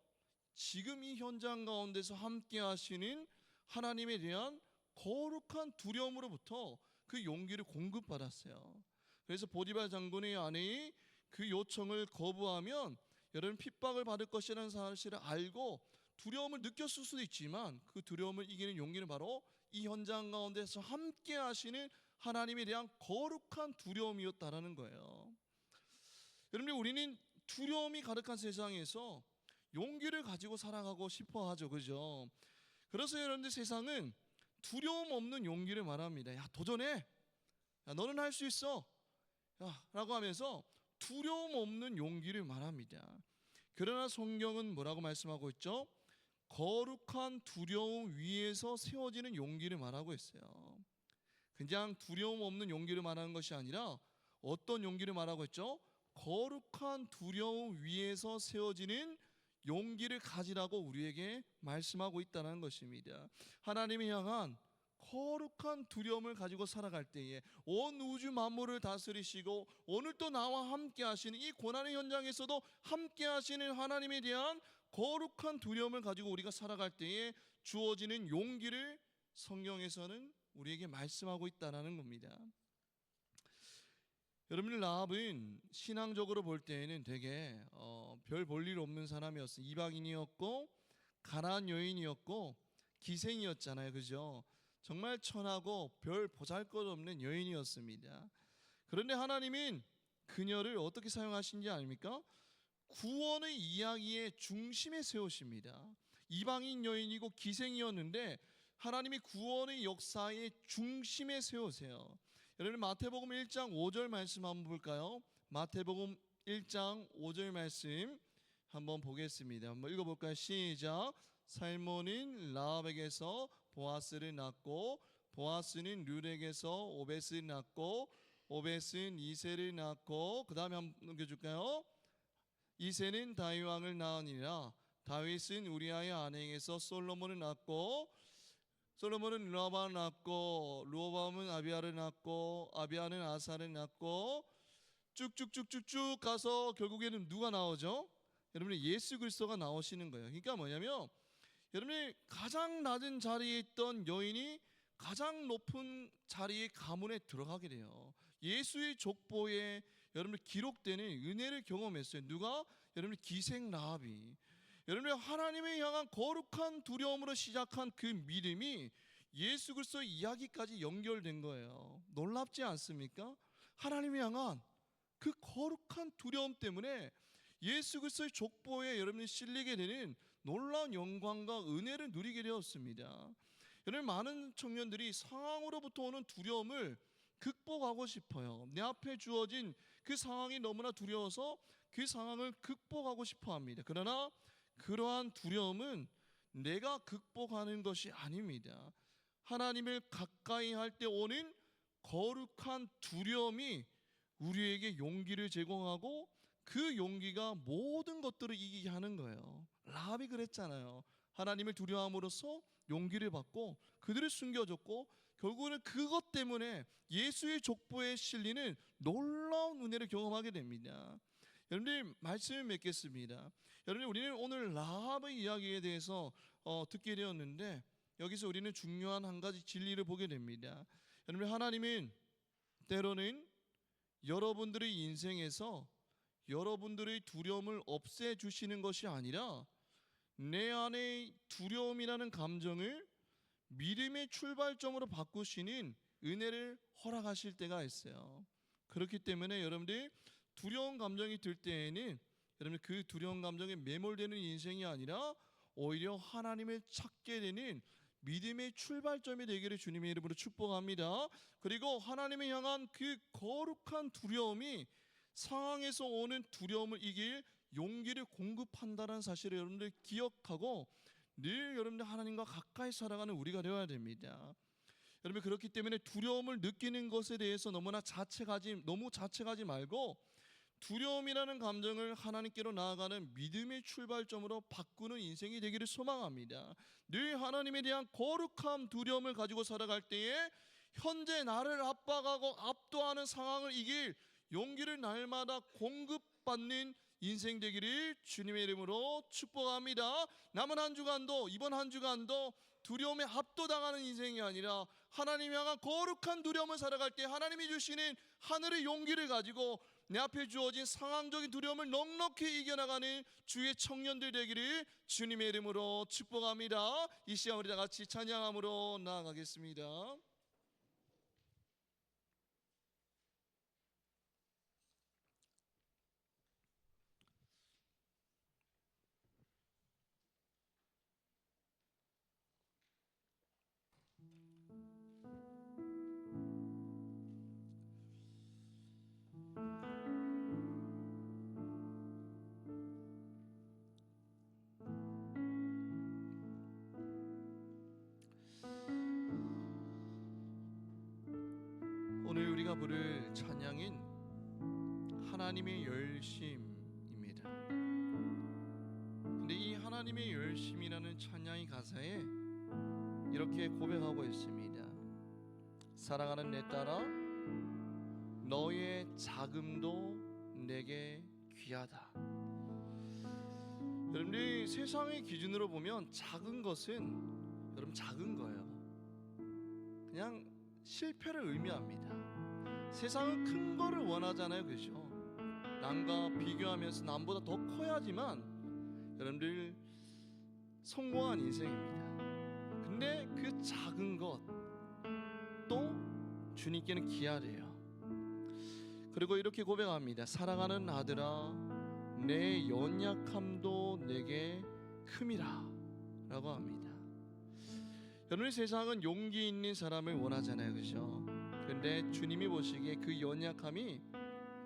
지금 이 현장 가운데서 함께 하시는 하나님에 대한 거룩한 두려움으로부터 그 용기를 공급받았어요. 그래서 보디발 장군의 아내의 그 요청을 거부하면 여러분 핍박을 받을 것이라는 사실을 알고 두려움을 느꼈을 수도 있지만 그 두려움을 이기는 용기는 바로 이 현장 가운데서 함께 하시는 하나님에 대한 거룩한 두려움이었다라는 거예요. 여러분, 우리는 두려움이 가득한 세상에서 용기를 가지고 살아가고 싶어 하죠, 그죠? 그래서 여러분들, 세상은 두려움 없는 용기를 말합니다. 야, 도전해. 야, 너는 할 수 있어. 야, 라고 하면서 두려움 없는 용기를 말합니다. 그러나 성경은 뭐라고 말씀하고 있죠? 거룩한 두려움 위에서 세워지는 용기를 말하고 있어요. 그냥 두려움 없는 용기를 말하는 것이 아니라 어떤 용기를 말하고 있죠? 거룩한 두려움 위에서 세워지는 용기를 가지라고 우리에게 말씀하고 있다는 것입니다. 하나님을 향한 거룩한 두려움을 가지고 살아갈 때에 온 우주 만물을 다스리시고 오늘 또 나와 함께 하시는 이 고난의 현장에서도 함께 하시는 하나님에 대한 거룩한 두려움을 가지고 우리가 살아갈 때에 주어지는 용기를 성경에서는 우리에게 말씀하고 있다는 겁니다. 여러분, 라합은 신앙적으로 볼 때에는 되게 별 볼 일 없는 사람이었어요. 이방인이었고 가나안 여인이었고 기생이었잖아요, 그죠? 정말 천하고 별 보잘것없는 여인이었습니다. 그런데 하나님은 그녀를 어떻게 사용하신지 아닙니까? 구원의 이야기의 중심에 세우십니다. 이방인 여인이고 기생이었는데 하나님이 구원의 역사의 중심에 세우세요. 여러분, 마태복음 1장 5절 말씀 한번 볼까요? 마태복음 1장 5절 말씀 한번 보겠습니다. 한번 읽어볼까요? 시작. 살몬은 라합에게서 보아스를 낳고 보아스는 룻에게서 오벳을 낳고 오벳은 이새를 낳고 그 다음에 한번 넘겨줄까요? 이새는 다윗 왕을 낳으니라. 다윗은 우리아의 아내에게서 솔로몬을 낳고 솔로몬은 르호밤을 낳고 르호밤은 아비야를 낳고 아비야는 아사를 낳고 쭉쭉쭉쭉쭉 가서 결국에는 누가 나오죠? 여러분이 예수 그리스도가 나오시는 거예요. 그러니까 뭐냐면 여러분이 가장 낮은 자리에 있던 여인이 가장 높은 자리의 가문에 들어가게 돼요. 예수의 족보에 여러분 기록되는 은혜를 경험했어요. 누가? 여러분 기생 라합이. 여러분, 하나님을 향한 거룩한 두려움으로 시작한 그 믿음이 예수 그리스도 이야기까지 연결된 거예요. 놀랍지 않습니까? 하나님을 향한 그 거룩한 두려움 때문에 예수 그리스도의 족보에 여러분이 실리게 되는 놀라운 영광과 은혜를 누리게 되었습니다. 여러분, 많은 청년들이 상황으로부터 오는 두려움을 극복하고 싶어요. 내 앞에 주어진 그 상황이 너무나 두려워서 그 상황을 극복하고 싶어 합니다. 그러나 그러한 두려움은 내가 극복하는 것이 아닙니다. 하나님을 가까이 할 때 오는 거룩한 두려움이 우리에게 용기를 제공하고 그 용기가 모든 것들을 이기게 하는 거예요. 라합이 그랬잖아요. 하나님을 두려워함으로써 용기를 받고 그들을 숨겨줬고 결국은 그것 때문에 예수의 족보에 실리는 놀라운 은혜를 경험하게 됩니다. 여러분들, 말씀을 맺겠습니다. 여러분, 우리는 오늘 라합의 이야기에 대해서 듣게 되었는데 여기서 우리는 중요한 한 가지 진리를 보게 됩니다. 여러분, 하나님은 때로는 여러분들의 인생에서 여러분들의 두려움을 없애주시는 것이 아니라 내 안의 두려움이라는 감정을 믿음의 출발점으로 바꾸시는 은혜를 허락하실 때가 있어요. 그렇기 때문에 여러분들이 두려운 감정이 들 때에는 여러분 그 두려운 감정에 매몰되는 인생이 아니라 오히려 하나님을 찾게 되는 믿음의 출발점이 되기를 주님의 이름으로 축복합니다. 그리고 하나님을 향한 그 거룩한 두려움이 상황에서 오는 두려움을 이길 용기를 공급한다는 사실을 여러분들 기억하고 늘 여러분들 하나님과 가까이 살아가는 우리가 되어야 됩니다. 여러분, 그렇기 때문에 두려움을 느끼는 것에 대해서 너무 자책하지 말고 두려움이라는 감정을 하나님께로 나아가는 믿음의 출발점으로 바꾸는 인생이 되기를 소망합니다. 늘 하나님에 대한 거룩한 두려움을 가지고 살아갈 때에 현재 나를 압박하고 압도하는 상황을 이길 용기를 날마다 공급받는 인생 되기를 주님의 이름으로 축복합니다. 남은 한 주간도, 이번 한 주간도 두려움에 압도당하는 인생이 아니라 하나님 향한 거룩한 두려움을 살아갈 때 하나님이 주시는 하늘의 용기를 가지고 내 앞에 주어진 상황적인 두려움을 넉넉히 이겨나가는 주의 청년들 되기를 주님의 이름으로 축복합니다. 이 시간 우리 다 같이 찬양함으로 나아가겠습니다. 오늘 우리가 부를 찬양인 하나님의 열심입니다. 근데 이 하나님의 열심이라는 찬양의 가사에 이렇게 고백하고 있습니다. 사랑하는 내 딸아, 너의 자금도 내게 귀하다. 여러분들, 세상의 기준으로 보면 작은 것은 여러분 작은 거예요. 그냥 실패를 의미합니다. 세상은 큰 거를 원하잖아요, 그죠? 남과 비교하면서 남보다 더 커야지만 여러분들 성공한 인생입니다. 근데 그 작은 것도 주님께는 귀하대요. 그리고 이렇게 고백합니다. 사랑하는 아들아, 내 연약함도 내게 큼이라 라고 합니다. 여러분, 세상은 용기 있는 사람을 원하잖아요, 그죠? 근데 주님이 보시기에 그 연약함이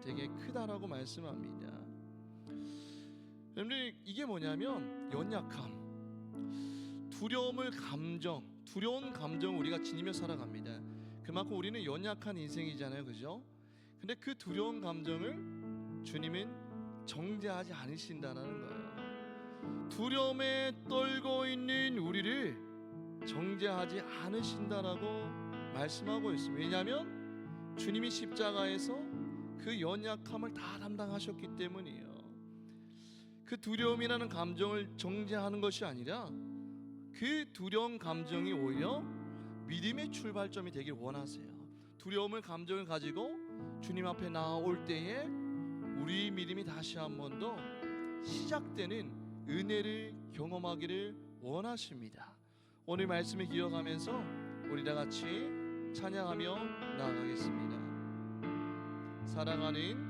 되게 크다라고 말씀합니다. 여러분들, 이게 뭐냐면 연약함, 두려운 감정 우리가 지니며 살아갑니다. 그만큼 우리는 연약한 인생이잖아요, 그죠? 근데 그 두려운 감정을 주님은 정죄하지 않으신다는 거예요. 두려움에 떨고 있는 우리를 정죄하지 않으신다라고 말씀하고 있습니다. 왜냐하면 주님이 십자가에서 그 연약함을 다 담당하셨기 때문이에요. 그 두려움이라는 감정을 정죄하는 것이 아니라 그 두려운 감정이 오히려 믿음의 출발점이 되길 원하세요. 두려움을 감정을 가지고 주님 앞에 나올 때에 우리 믿음이 다시 한 번 더 시작되는 은혜를 경험하기를 원하십니다. 오늘 말씀을 기억하면서 우리 다 같이 찬양하며 나아가겠습니다. 사랑하는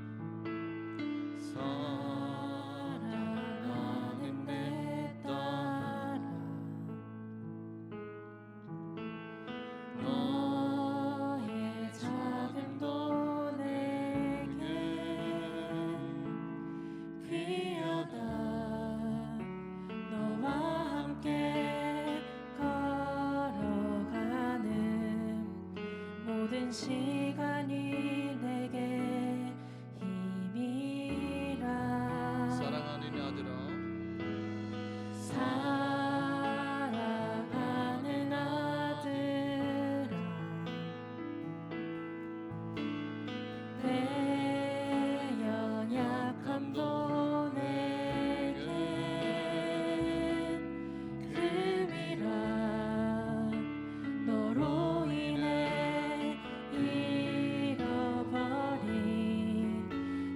내 딸아, 너의 작음도 내게 귀하다. 너와 함께 걸어가는 모든 시간이 내게 힘이라. 사랑하는 아들아, 사랑하는 아들아, 내 연약함도 내게 큼이라. 너로 인해 잃어버린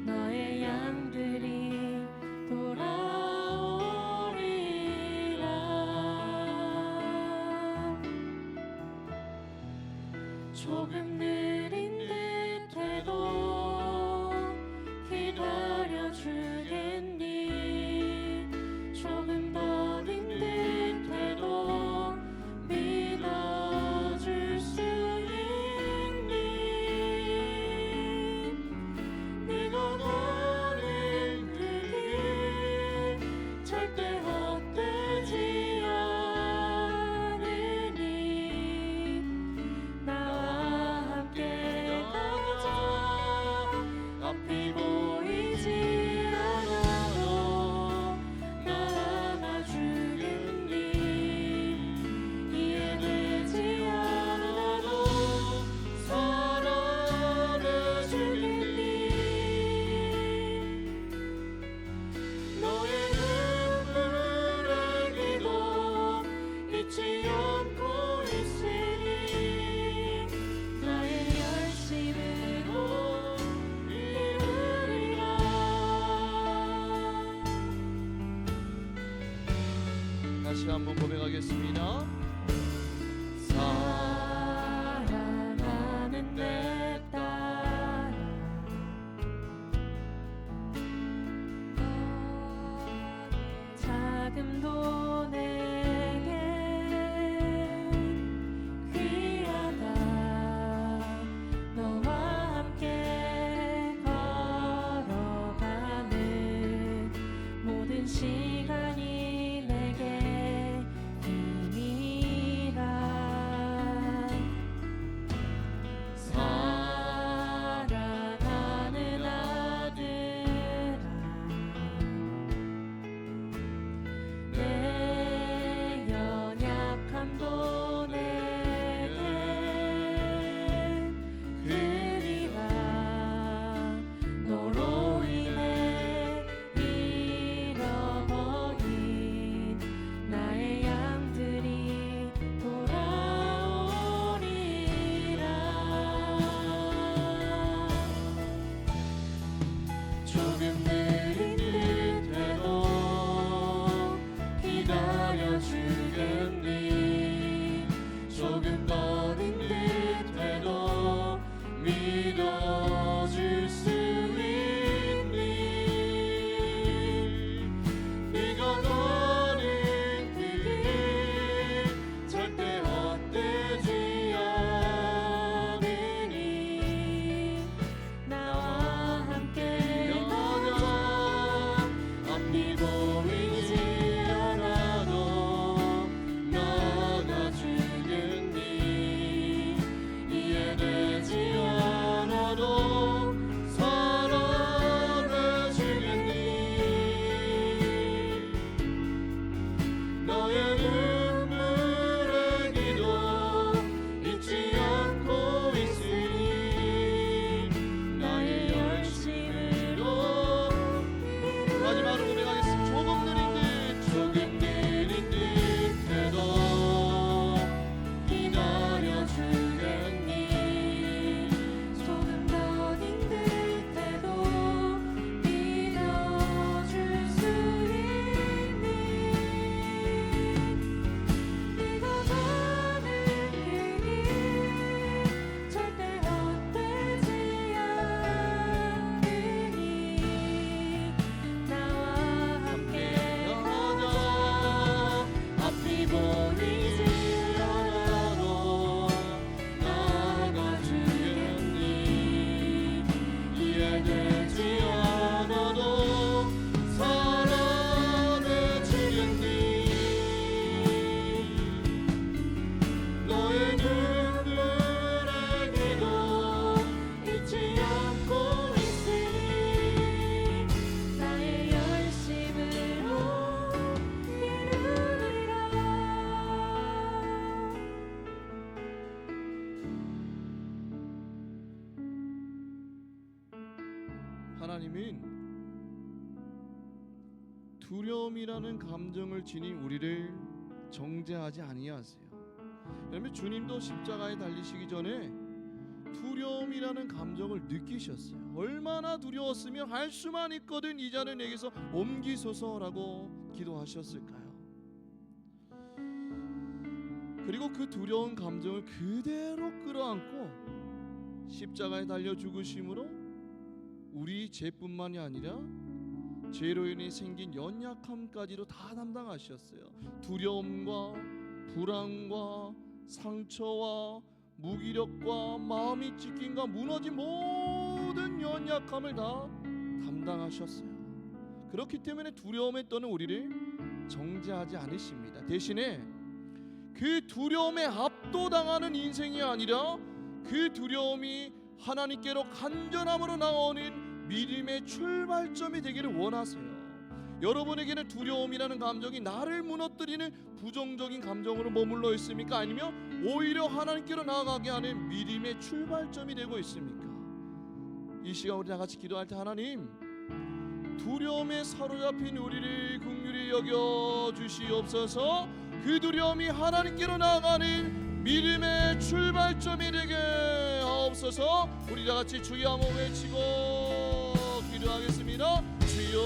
너의 양들이 돌아오리라. 조금 느린 듯해도 기다려주겠니? 조금 더딘 듯해도 믿 한번 고백하겠습니다. 사랑하는 내 딸아, 자금도 내게 귀하다. 너와 함께 걸어가는 모든 시간이 내게 힘이라. 사랑하는 아들아, 내 연약함도 내게 그리라. 너로 인해 잃어버린 나의 양들이 돌아오리라. 조금 느린 듯해도 기다려주겠니? 조금 더딘 듯해도 믿어줄 수 있니? 네가 가는 그 길 절대 헛되지 않으니 나와 함께 가자. 앞이 보이지 않아도 나가주겠니? 이해되지 않아도 사랑해주겠니? 너의 눈물의 기도 잊지 않고 있으니 나의 열심으로 마지막으로 고백하겠습니다. 조금 느린 듯해도 기다려주겠니? 조금 더딘 듯해도 믿어줄 수 있니? 네가 가는 그 길 절대 헛되지 않으니 나와 함께 가자. 앞이 보이지 않아도 나가주겠니? 이해되지 않아도 사랑해주겠니? 너의 눈물의 기도 잊지 않고 있으니 나의 열심으로 이루리라. 하나님은 두려움이라는 감정을 지닌 우리를 정죄하지 아니하세요. 여러분, 주님도 십자가에 달리시기 전에 두려움이라는 감정을 느끼셨어요. 얼마나 두려웠으면 할 수만 있거든 이 자는 내게서 옮기소서라고 기도하셨을까요? 그리고 그 두려운 감정을 그대로 끌어안고 십자가에 달려 죽으심으로 우리 죄뿐만이 아니라 죄로 인해 생긴 연약함까지도 다 담당하셨어요. 두려움과 불안과 상처와 무기력과 마음이 찢김과 무너진 모든 연약함을 다 담당하셨어요. 그렇기 때문에 두려움에 떠는 우리를 정죄하지 않으십니다. 대신에 그 두려움에 압도당하는 인생이 아니라 그 두려움이 하나님께로 간절함으로 나오는 믿음의 출발점이 되기를 원하세요. 여러분에게는 두려움이라는 감정이 나를 무너뜨리는 부정적인 감정으로 머물러 있습니까? 아니면 오히려 하나님께로 나아가게 하는 믿음의 출발점이 되고 있습니까? 이 시간 우리 다 같이 기도할 때, 하나님, 두려움에 사로잡힌 우리를 긍휼히 여겨 주시옵소서. 그 두려움이 하나님께로 나아가는 믿음의 출발점이 되게 하옵소서. 우리 다 같이 주여 한번 외치고 기도하겠습니다. 주여.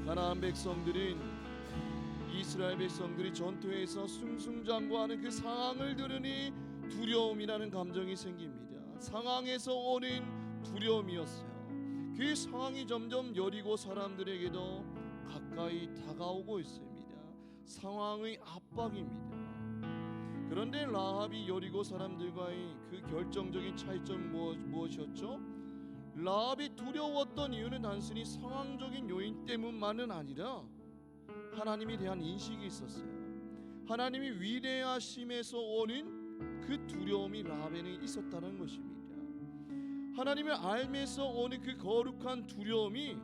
가나안 백성들은, 이스라엘 백성들이 전투에서 승승장구하는 그 상황을 들으니 두려움이라는 감정이 생깁니다. 상황에서 오는 두려움이었어요. 그 상황이 점점 여리고 사람들에게도 가까이 다가오고 있습니다. 상황의 압박입니다. 그런데 라합이 여리고 사람들과의 그 결정적인 차이점 무엇이었죠? 라합이 두려웠던 이유는 단순히 상황적인 요인 때문만은 아니라 하나님에 대한 인식이 있었어요. 하나님이 위대하심에서 오는 그 두려움이 라합에는 있었다는 것입니다. 하나님을 알면서 오는 그 거룩한 두려움이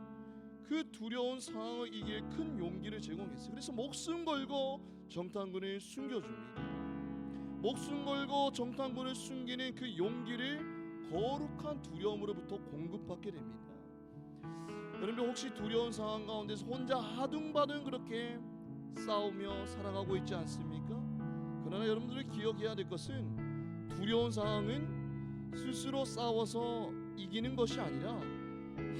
그 두려운 상황을 이길 큰 용기를 제공했어요. 그래서 목숨 걸고 정탐꾼을 숨겨줍니다. 목숨 걸고 정탐꾼을 숨기는 그 용기를 거룩한 두려움으로부터 공급받게 됩니다. 여러분, 혹시 두려운 상황 가운데서 혼자 하둥바둥 그렇게 싸우며 살아가고 있지 않습니까? 그러나 여러분들이 기억해야 될 것은 두려운 상황은 스스로 싸워서 이기는 것이 아니라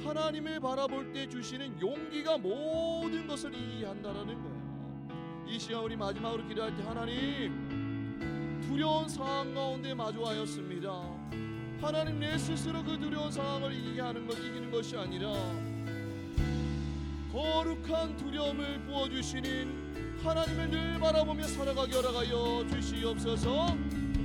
하나님을 바라볼 때 주시는 용기가 모든 것을 이기게 한다는 거예요. 이 시간 우리 마지막으로 기도할 때, 하나님, 두려운 상황 가운데 마주하였습니다. 하나님, 내 스스로 그 두려운 상황을 이기는 것이 아니라 거룩한 두려움을 부어주시는 하나님을 늘 바라보며 살아가게 허락하여 주시옵소서.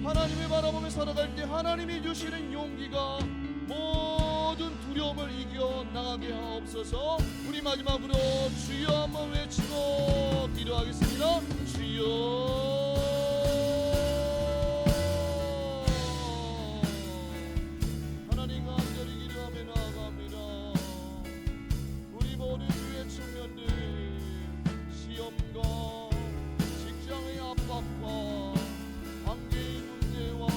하나님을 바라보며 살아갈 때 하나님이 주시는 용기가 모든 두려움을 이겨 나가게 하옵소서. 우리 마지막으로 주여 한번 외치고 기도하겠습니다. 주여. 하나님 간절히 기도하며 나아갑니다. 우리 모든 주의 청년들, 시험과 직장의 압박과 관계의 문제와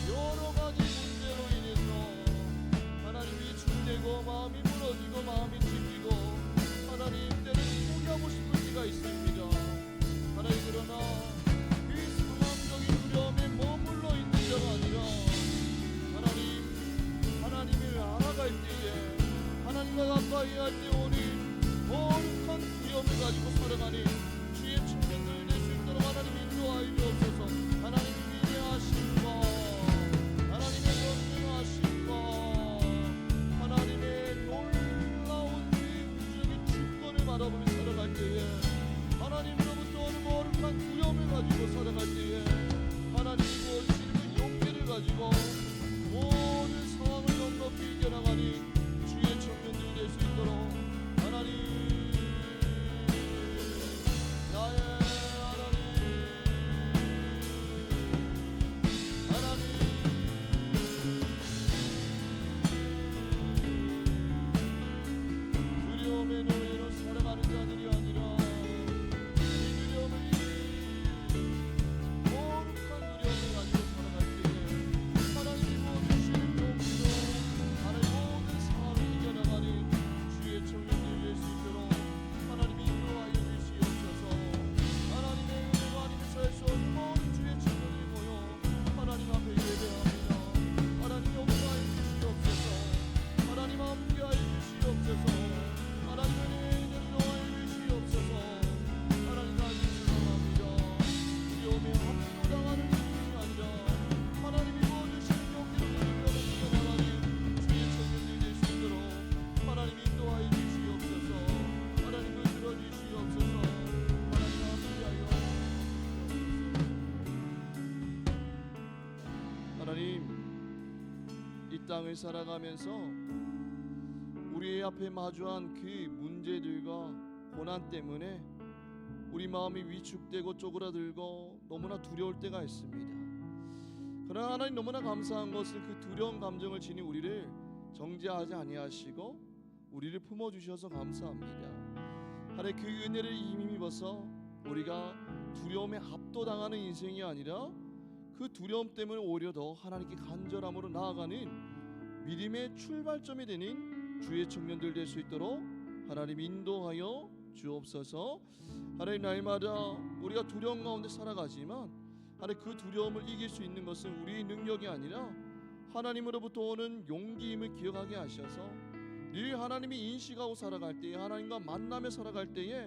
여러 가지 문제로 인해서 하나님이 주되고 마음이 무너지고 마음이 찢기고 하나님 때는 포기하고 싶을 때가 있습니다. 하나님, 그러나 그 상황적인 두려움에 머물러 있는 자가 아니라 하나님을 알아갈 때에 하나님과 가까이 할 때 오는 거룩한 두려움을 가지고 살아가는 주의 청년들 될 수 있도록 하나님 인도하여 주옵소서. 하나님의 위대하심과 하나님의 전능하심과 하나님의 놀라운 그 우주적인 주권을 바라보며 살아갈 때에 하나님으로부터 오는 거룩한 두려움을 가지고 살아갈 때에 하나님이 주시는 그 용기를 가지고 모든 상황을 넉넉히 이겨나가는 주의 청년들이 될 수 있도록 하나님, 나의 하나님, 두려움의 노예로 살아가는 자들이 아니라 이 두려움을 거룩한 두려움을 가지고 살아갈 때에 하나님이 부어주시는 용기로 하나님 모든 상황을 이겨나가는 주의 청년들이 될 수 있도록 하나님이 인도하여 주시옵소서. 하나님의 은혜와 하나님의 살수 없는 모든 주의 청년들이 모여 하나님 앞에 예배합니다. 하나님 용서하여 주시옵소서. 하나님 함께하여 주시옵소서. 하나님 은혜를 인도하여 주시옵소서. 하나님 나를 사랑합니다. 두려움에 압도당하는 인생이 아니라 하나님이 부어주시는 용기로 이겨나가는 주의 청년들이 될 수 있도록 하나님 인도하여 주시옵소서. 하나님 붙들어 주시옵소서. 하나님 함께하여 하나님, 이 땅을 살아가면서 우리 앞에 마주한 그 문제들과 고난 때문에 우리 마음이 위축되고 쪼그라들고 너무나 두려울 때가 있습니다. 그러나 하나님, 너무나 감사한 것은 그 두려운 감정을 지닌 우리를 정죄하지 아니하시고 우리를 품어주셔서 감사합니다. 하나님, 그 은혜를 힘입어서 우리가 두려움에 압도당하는 인생이 아니라 그 두려움 때문에 오히려 더 하나님께 간절함으로 나아가는 믿음의 출발점이 되는 주의 청년들 될 수 있도록 하나님 인도하여 주옵소서. 하나님, 날마다 우리가 두려움 가운데 살아가지만 하나님, 그 두려움을 이길 수 있는 것은 우리의 능력이 아니라 하나님으로부터 오는 용기임을 기억하게 하셔서 늘 하나님이 인식하고 살아갈 때에, 하나님과 만나며 살아갈 때에,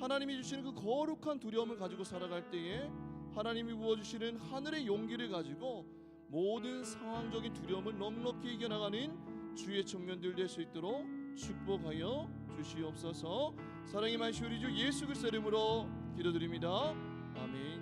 하나님이 주시는 그 거룩한 두려움을 가지고 살아갈 때에 하나님이 부어주시는 하늘의 용기를 가지고 모든 상황적인 두려움을 넉넉히 이겨나가는 주의 청년들 될 수 있도록 축복하여 주시옵소서. 사랑의 만시 우리 주 예수 그리스도 이름으로 기도드립니다. 아멘.